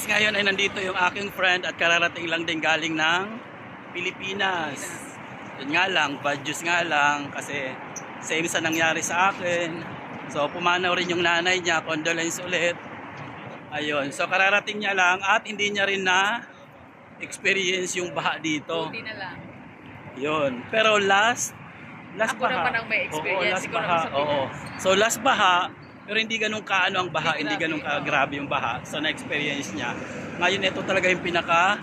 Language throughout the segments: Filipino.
guys, ngayon ay nandito yung aking friend at kararating lang din galing ng Pilipinas. Yun nga lang, bad news nga lang kasi same sa nangyari sa akin. So pumanaw rin yung nanay niya, condolence ulit. Ayun, so kararating niya lang at hindi niya rin na experience yung baha dito. Hindi na lang. Yun, pero last ako baha. naman ang may experience. Oo, last baha. Oo. So last baha, pero hindi ganun kaano ang baha, hindi ganun kagrabe yung baha. So na-experience niya. Ngayon ito talaga yung pinaka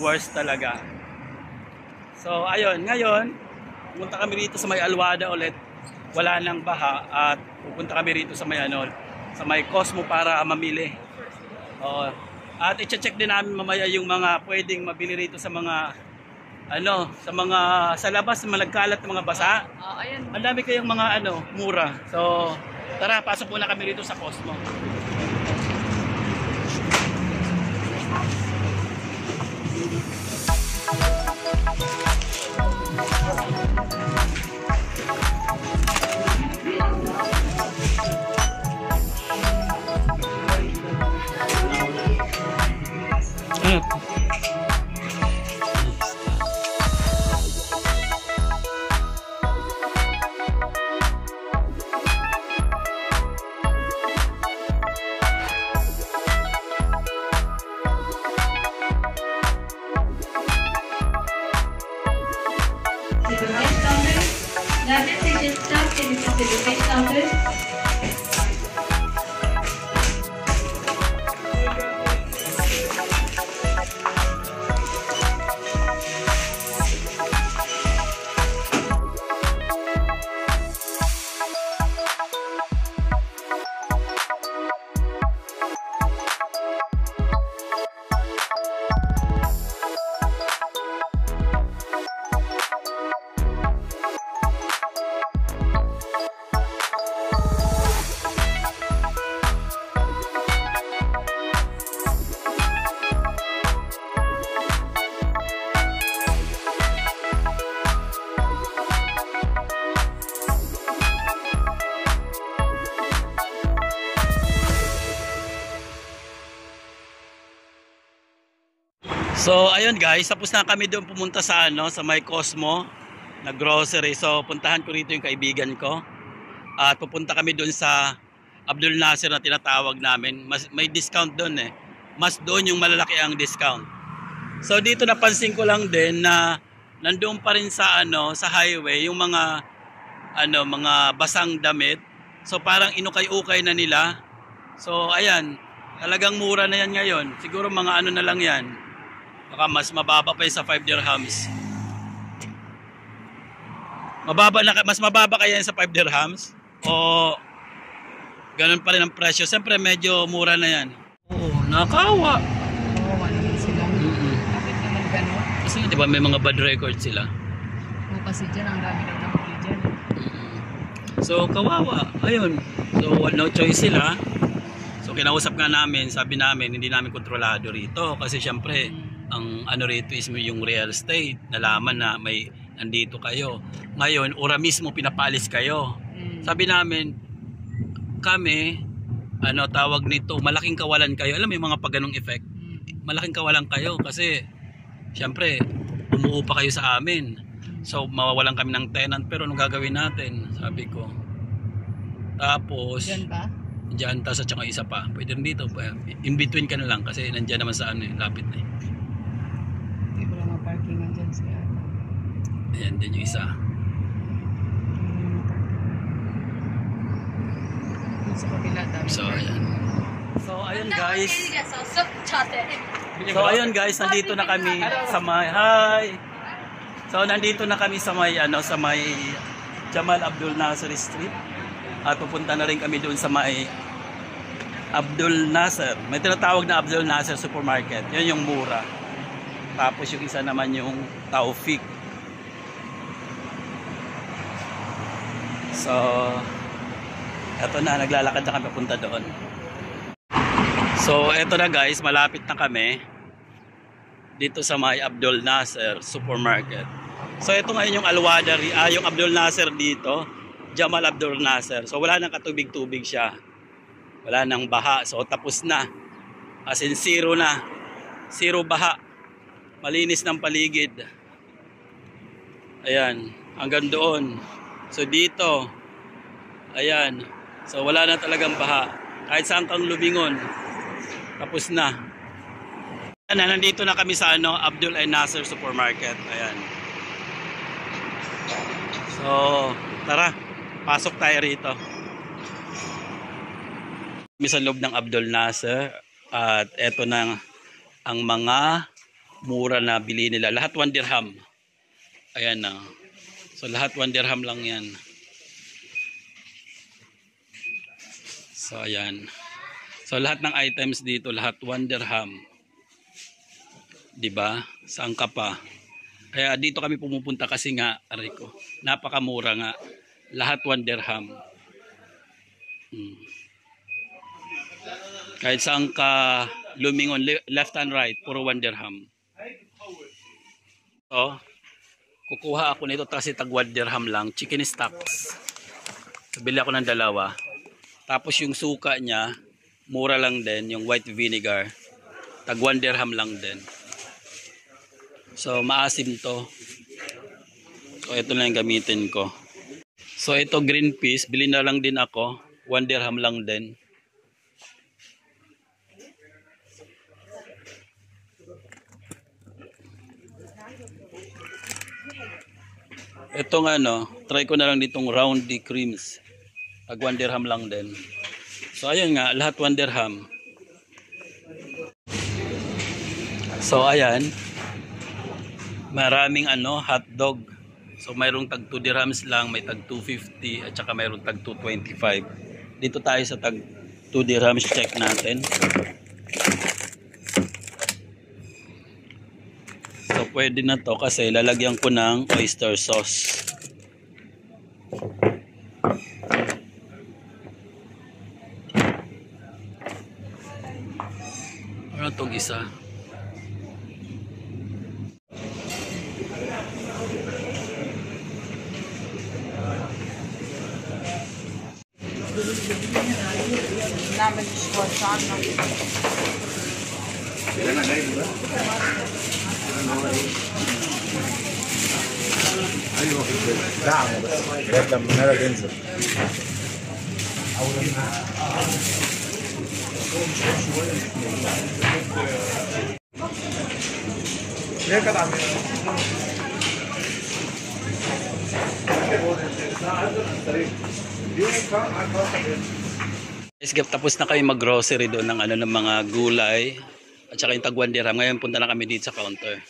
worst talaga. So ayun, ngayon pupunta kami rito sa may Alwada ulit. Wala nang baha at pupunta kami rito sa may sa may Cosmo para mamili. At i-check din namin mamaya yung mga pwedeng mabili rito sa mga sa labas na nagkalat ng mga basa. Ayan. Ang dami kayong mga mura. So tara, pasok muna kami rito sa Cosmo. So ayun guys, tapos na kami doon pumunta sa sa may Cosmo na grocery. So puntahan ko rito yung kaibigan ko. At pupunta kami doon sa Abdul Nasser na tinatawag namin. May discount doon eh. Mas doon yung malalaki ang discount. So dito napansin ko lang din na nandoon pa rin sa sa highway yung mga mga basang damit. So parang inukay-ukay na nila. So ayan, talagang mura na yan ngayon. Siguro mga na lang yan. Baka mas mababa pa yun sa 5 dirhams. Mas mababa kaya yan sa 5 dirhams? O ganun pa rin ang presyo? Siyempre medyo mura na yan. Oo, nakawa. Oo, naman sila. Bakit naman gano'n? Kasi di ba may mga bad record sila? Oo, kasi dyan ang dami daw nahuli dyan. So kawawa. Ayun. So no choice sila. So kinausap nga namin, sabi namin hindi namin kontrolado rito. Kasi siyempre ang rito is yung real estate. Nalaman na may nandito kayo. Ngayon, ora mismo pinapalis kayo. Sabi namin, kami, tawag nito, malaking kawalan kayo. Alam mo yung mga pagganong effect? Malaking kawalan kayo kasi, syempre, umuo pa kayo sa amin. So, mawawalan kami ng tenant. Pero anong gagawin natin? Sabi ko. Tapos, Diyan ba? Diyan, tas at saka isa pa. Pwede rin dito. In between ka na lang kasi nandyan naman sa lapit na eh. Parkingan dyan siya. Ayan din yung isa. Sa kabila dami. So ayan. So ayun guys. So ayun guys, nandito na kami sa may So nandito na kami sa may sa may Jamal Abdul Nasser Street. At pupunta na rin kami doon sa may Abdul Nasser. May tinatawag na Abdul Nasser Supermarket. Yan yung mura. Tapos yung isa naman yung Taufik. So, eto na, naglalakad na kami papunta doon. So, eto na guys, malapit na kami dito sa may Abdul Nasser Supermarket. So, ito ngayon yung Alwada, yung Abdul Nasser dito, Jamal Abdul Nasser. So, wala nang katubig-tubig siya. Wala nang baha. So, tapos na. As in zero na. Zero baha. Malinis ng paligid. Ayan. Hanggang doon. So dito. Ayan. So wala na talagang baha. Kahit saan kang lumingon. Tapos na. Ayan, nandito na kami sa Abdul Al Nasser Supermarket. Ayan. So tara. Pasok tayo rito. Kami sa loob ng Abdul Nasser. At eto na ang mga mura na bili nila. Lahat 1 dirham. Ayan na. So lahat 1 dirham lang yan. So ayan. So lahat ng items dito, lahat 1 dirham. 'Di ba? Saan ka pa? Kaya dito kami pumupunta kasi nga, Rico, napakamura nga. Lahat 1 dirham. Kahit saan ka lumingon, left and right, puro 1 dirham. So, kukuha ako nito kasi tag 1 dirham lang. Chicken stocks. Bili ako ng 2. Tapos yung suka niya, mura lang din. Yung white vinegar. Tag 1 dirham lang din. So, maasim to. So, ito na yung gamitin ko. So, ito green peas. Bili na lang din ako. 1 dirham lang din. Itong try ko na lang ditong roundy creams. Tag 1 dirham lang din. So ayun nga, lahat 1 dirham. So ayan. Maraming hotdog. So mayroong tag 2 dirhams lang, may tag 250 at saka mayroong tag 225. Dito tayo sa tag 2 dirhams, check natin. So pwede na to kasi lalagyan ko ng oyster sauce. Ano tong isa? Namin gusto sana. ايوه دعمه بس لغايه لما النار تنزل ليه كده عم Tapos na kami mag-grocery doon ng mga gulay at saka yung tag 1 dirham. Ngayon punta na kami dito sa counter.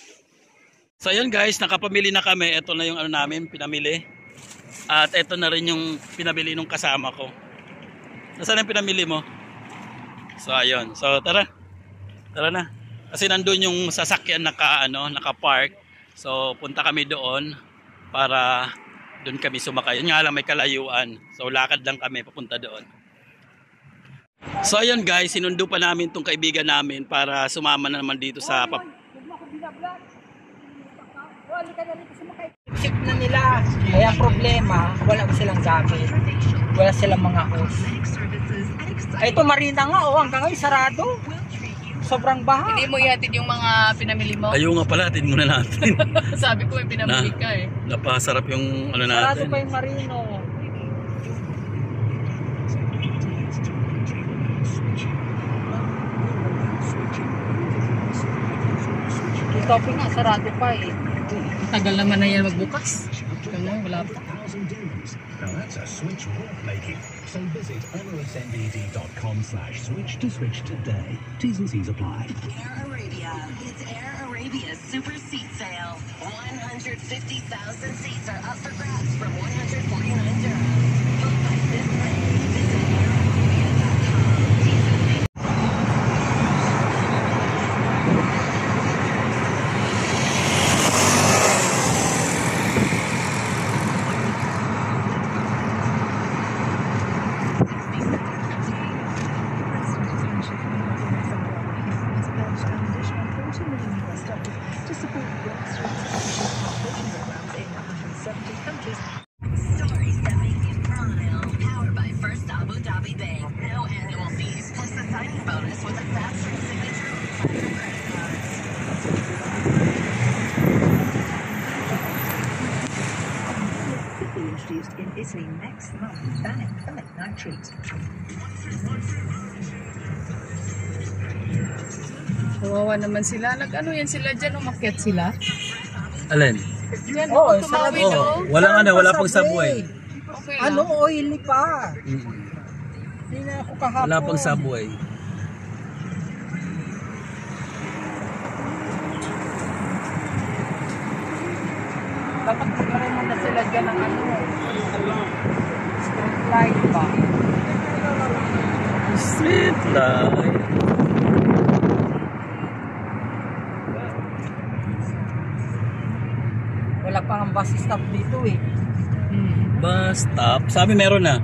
So ayun guys, nakapamili na kami. Ito na yung namin pinamili. At ito na rin yung pinamili nung kasama ko. Nasaan yung pinamili mo? So ayun. So tara. Tara na. Kasi nandun yung sasakyan naka-park. So punta kami doon para doon kami sumakay. Yun nga lang, may kalayuan. So lakad lang kami papunta doon. So ayun guys, sinundo pa namin tong kaibigan namin para sumama na naman dito sa Ship na nila. Kaya problema, wala ko silang gamit. Wala silang mga host. Ay, ito marina nga, hanggang ngayon sarado. Sobrang baha. Hindi mo ihatid yung mga pinamili mo? Ayaw nga pala, atin muna natin. Sabi ko may pinamili ka eh. Napasarap yung Sarado natin. pa yung marino. Yung topping nga, sarado pa eh. Tagal naman na yan magbukas. Wala pa. Now that's a switch worth making. So visit onosnbd.com/switch to switch today. T's and C's apply. Air Arabia. It's Air Arabia's super seat sale. 150,000 seats are up for grabs from 149 dirhams. Book by this May. Visit airarabia.com. T's and C's. to support Rock Street's efficient population programs in 170 countries. Stories that make in Italy next month, banning phthalic nitrate. Kawawa naman sila. Nag-ano yan sila dyan? Umakyat sila? Alin? Yan, Oo, tumawid sarado. oh. Wala pang subway. Okay Ano, lang. oily pa. Hindi na ako kahapon. Wala pang subway. Dapat magkaroon muna sila dyan ng ano. Street light ba? Street light. Wala pa ang bus stop dito eh. Bus stop. Sabi meron na.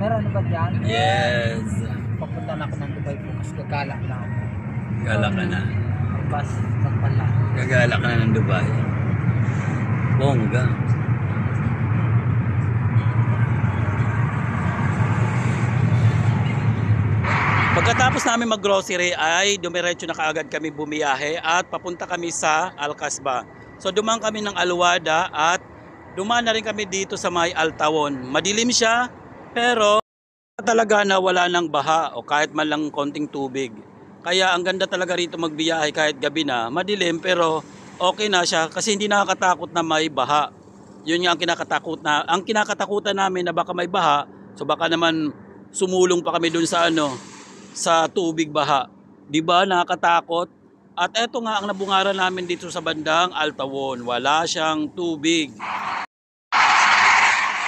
Meron na ba dyan? Yes. Papunta na ako ng Dubai bukas. Gagala na ako. Gala ka na. Ang bus stop pala. Gagala ka na ng Dubai. Bongga. Pagkatapos namin mag-grocery ay dumiretso na kaagad kami bumiyahe at papunta kami sa Al-Kasbah. So dumaan kami ng Alwada at dumaan na rin kami dito sa may Altawon. Madilim siya pero talaga na wala ng baha o kahit man lang konting tubig. Kaya ang ganda talaga rito magbiyahe kahit gabi na. Madilim pero okay na siya kasi hindi nakakatakot na may baha. Yun nga ang kinakatakutan namin na baka may baha. So baka naman sumulong pa kami dun sa sa tubig baha. 'Di ba nakakatakot? At eto nga ang nabungaran namin dito sa bandang Altawon. Wala siyang tubig.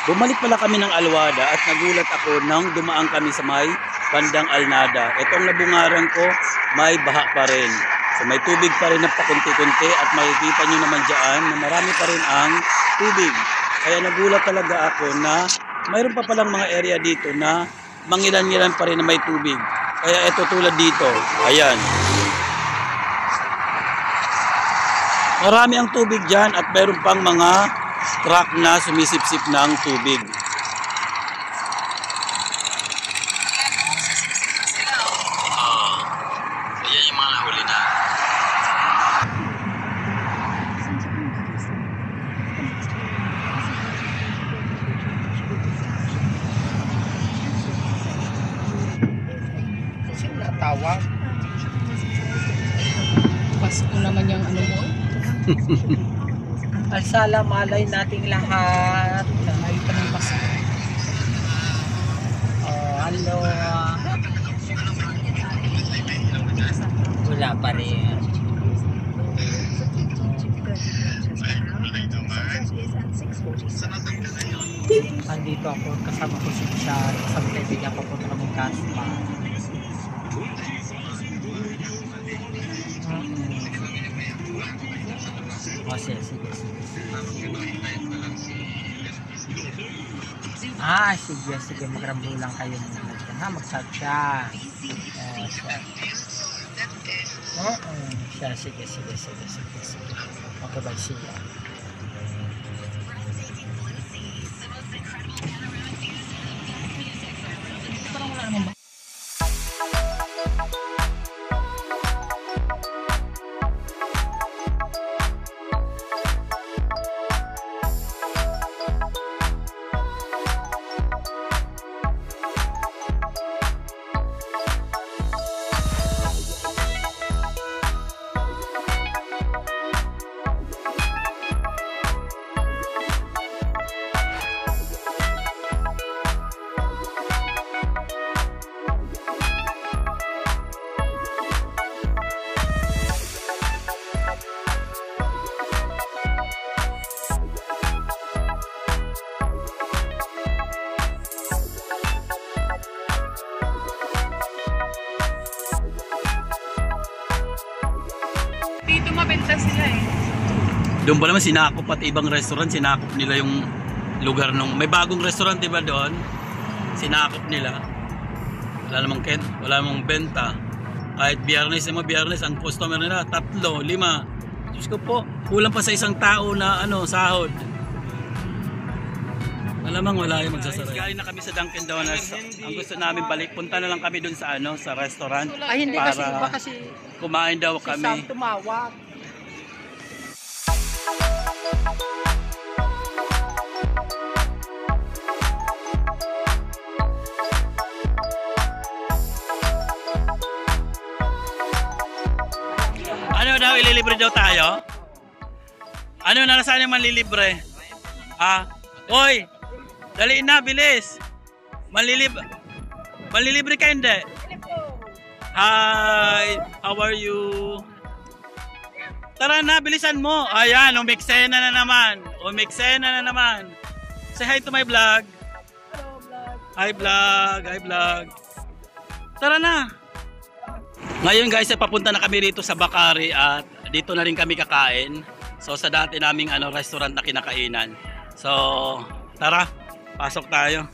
Bumalik pala kami ng Alwada at nagulat ako nang dumaan kami sa may bandang Alnada. Itong nabungaran ko, may baha pa rin. So may tubig pa rin na pakunti-kunti at makikita nyo naman dyan na marami pa rin ang tubig. Kaya nagulat talaga ako na mayroon pa palang mga area dito na mangilan-ngilan pa rin na may tubig. Kaya ito tulad dito, ayan. Marami ang tubig dyan at mayroon pang mga truck na sumisipsip ng tubig. Ayan yung mga nahuli na. Sino natawag? Pasko naman yung ano mo. Alsala, malay nating lahat. Ay, pa ng Pasko. Oh, hello. Wala pa rin. Andito ako, kasama ko si Char, kasama kaibigan ko po kami Kaspa. O, sige. Sige, magrambo lang kayo muna dyan, ha? Mag-chat siya. Sige. Okay, bye, see ya. Parang wala naman ba? Dito mabenta sila eh. Doon pa naman sinakop at ibang restaurant, sinakop nila yung lugar nung may bagong restaurant, di ba doon? Sinakop nila. Wala namang benta. Kahit biyernes ang customer nila 3, 5. Diyos ko po, kulang pa sa isang tao na sahod. Malamang wala yung magsasara. Galing na kami sa Dunkin Donuts. Ang gusto namin balik, punta na lang kami doon sa sa restaurant. Ay, hindi kasi, iba kasi kumain daw si kami. Sam tumawag. Manlilibre daw tayo? Ano na saan yung manlilibre? Hoy! Dali na, bilis! Manlilibre ka hindi? Hi! How are you? Tara na, bilisan mo! Ayan, umiksena na naman! Umiksena na naman! Say hi to my vlog! Hello, vlog! Hi, vlog! Hi, vlog! Tara na! Ngayon guys, papunta na kami rito sa Bakari at dito na rin kami kakain. So sa dati naming restaurant na kinakainan. So tara, pasok tayo.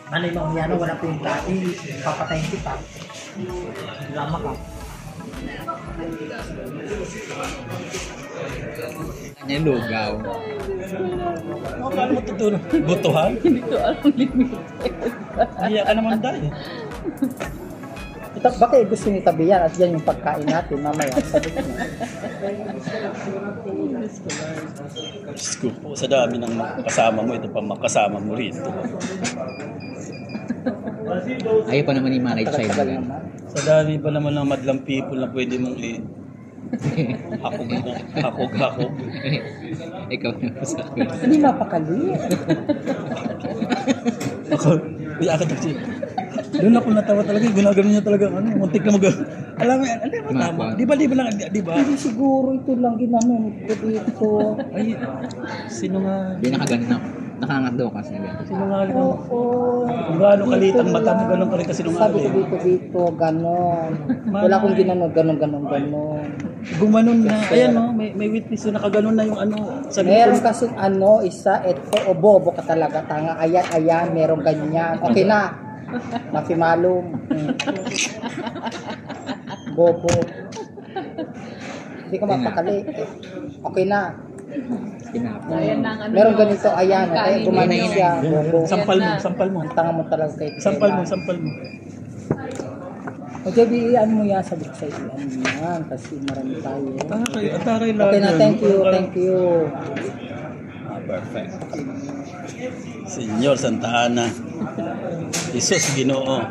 Ano yung mga yan, wala po yung dati, papatayin kita. Drama ka. Kanya lugaw. Paano mo ito? Butuhan? Hindi ko alam limit. Iya ka naman dahil. Ito, bakit gusto niyo tabi yan at yan yung pagkain natin mamaya. Sabi ko na. Diyos ko po, sa dami ng kasama mo, ito pa makasama mo rito. Ayaw pa naman i-manage sa'yo Tagal na. naman. Sa dami pa naman ng madlang people na pwede mong hakog. Ikaw na po sa akin. Hindi mapakali. Ako, iyakan kasi. Doon ako natawa talaga, ginagano niya talaga, muntik na alam mo yan, ano ba tama? Di ba Hindi siguro ito lang ginamit ko dito. Ay, sino nga? Hindi nakangat daw kasi na gano'n. Sino nga? Oo. Kung gaano kalit ang mata mo, gano'n ka rin kasi nung Sabi ko dito, ganon. Wala akong ginano, ganon. Gumanon na, ayan no, may witness na nakaganon na yung sabi Meron kasing isa, ito, bobo ka talaga, tanga, ayan, meron ganyan. Okay na, mafimalum. Bobo. Hindi ka mapakali. Okay na. Meron ganito, ayan, okay, gumanon siya. Bobo. Sampal mo. Ang tanga mo talaga kay Sampal mo. O Javi, ano mo yan, sabi ko sa iyo, ano yan, kasi marami tayo. Ataray lang. Okay na, thank you. Perfect. Senyor Santa Ana. Jesus Ginoo.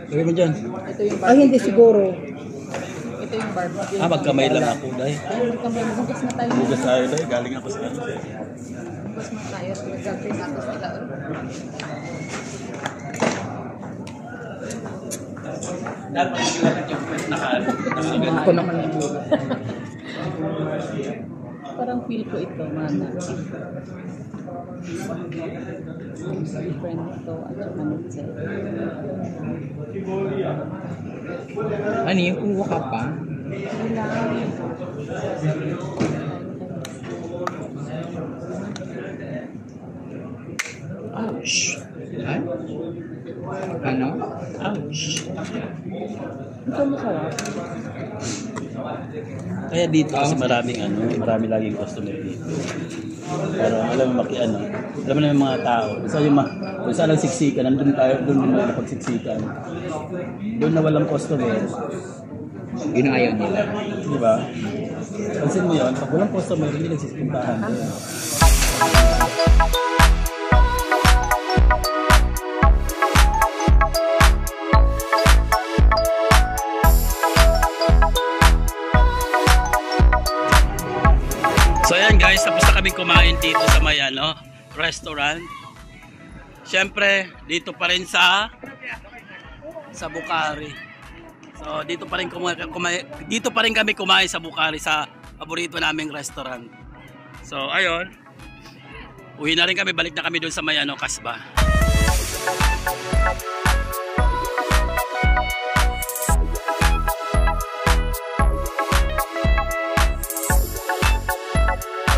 Lagay mo dyan. Ito yung Ay, hindi siguro. Ito yung barbecue. Magkamay lang ako, dahil. Magkamay, bukas na tayo. Bugas tayo, dahil. Galing ako sa ano. Bukas na tayo. Nag-gagawin ako sila. Dapat kailangan yung nakaano. Ako naman yung Parang feel ko ito, mana. Friend ito at saka nito. Ano yung kuha ka pa? Ouch. Ha? Ano? Ouch. ito masarap. Kaya dito kasi marami laging customer dito. Pero alam mo alam mo na yung mga tao. Kung saan lang siksikan, doon na pagsiksikan. Doon na walang customer. Yun ang ayaw nila. Di ba? Pansin mo yun, pag walang customer, hindi nagsisipuntahan. So ayan guys, tapos na kami kumain dito sa may restaurant. Siyempre, dito pa rin sa Bakari. So dito pa rin kami kumain sa Bakari sa paborito naming restaurant. So ayun. Uwi na rin kami, balik na kami doon sa may Kasba.